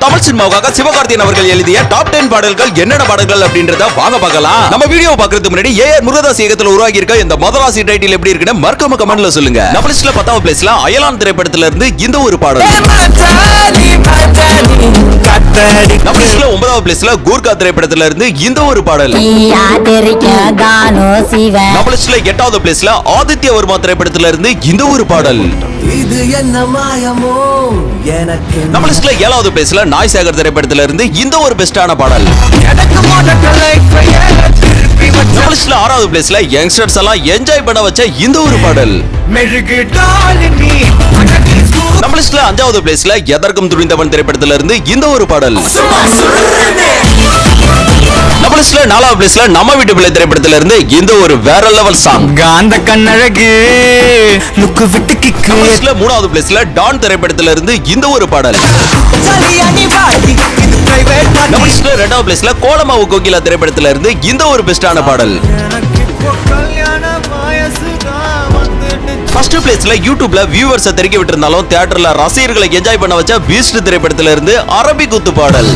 தமிழ் சினிமாவுக்காக சிவகார்த்திகேயன் அவர்கள் எழுதிய டாப் 10 பாடல்கள் என்னென்ன பாடல்கள் அப்படின்றத வாங்க பார்க்கலாம். நம்ம வீடியோ பார்க்கிறதுக்கு முன்னாடி ஏஆர் முருகதாஸ் இயக்கத்துல உருவாகி இருக்க இந்த முதலாசி டைட்டில் எப்படி இருக்குன்னு மறக்காம கமெண்ட்ல சொல்லுங்க. நம்ம லிஸ்ட்ல 10வது பிளேஸ்ல அயலான் திரைப்படத்துல இருந்து இந்த ஒரு பாடல். நம்ம லிஸ்ட்ல 9வது பிளேஸ்ல கூர்கா திரைப்படத்துல இருந்து இந்த ஒரு பாடல். நம்ம லிஸ்ட்ல 8வது பிளேஸ்ல ஆதித்ய வர்மா திரைப்படத்துல இருந்து இந்த ஒரு பாடல். இது என்ன மாயமோ எனக்கு. நம்ம லிஸ்ட்ல 7வது பிளேஸ்ல நாய் சேகர் திரைப்படத்துல இருந்து இந்த ஒரு பெஸ்டான பாடல். நம்ம லிஸ்ட்ல 6வது பிளேஸ்ல யங்ஸ்டர்ஸ் எல்லாம் என்ஜாய் பண்ண வச்ச இந்த ஒரு பாடல். நம்ம லிஸ்ட்ல 5வது பிளேஸ்ல எதற்கும் துணிந்தவன் திரைப்படத்துல இருந்து இந்த ஒரு பாடல். நம்ம லிஸ்ட்ல 4வது பிளேஸ்ல நம்ம வீட்டு பிள்ளை திரைப்படத்துல இருந்து இந்த ஒரு வேற லெவல் சாங். காந்த கண்ணழகு லுக்கு விட்டு கிக்கு. நம்ம லிஸ்ட்ல 3வது பிளேஸ்ல டான் திரைப்படத்துல இருந்து இந்த ஒரு பாடல். நம்ம லிஸ்ட்ல 2வது பிளேஸ்ல கோலமாவு கோகிலா திரைப்படத்துல இருந்து இந்த ஒரு பெஸ்டான பாடல். ஃபர்ஸ்ட் பிளேஸ்ல யூடியூப்ல வியூவர்ஸ் தெரிவிக்க விட்டிருந்தாலும் தியேட்டர்ல ரசிகர்களை என்ஜாய் பண்ண வச்ச பீஸ்ட் திரைப்படத்துல இருந்து அரபி குத்து பாடல்.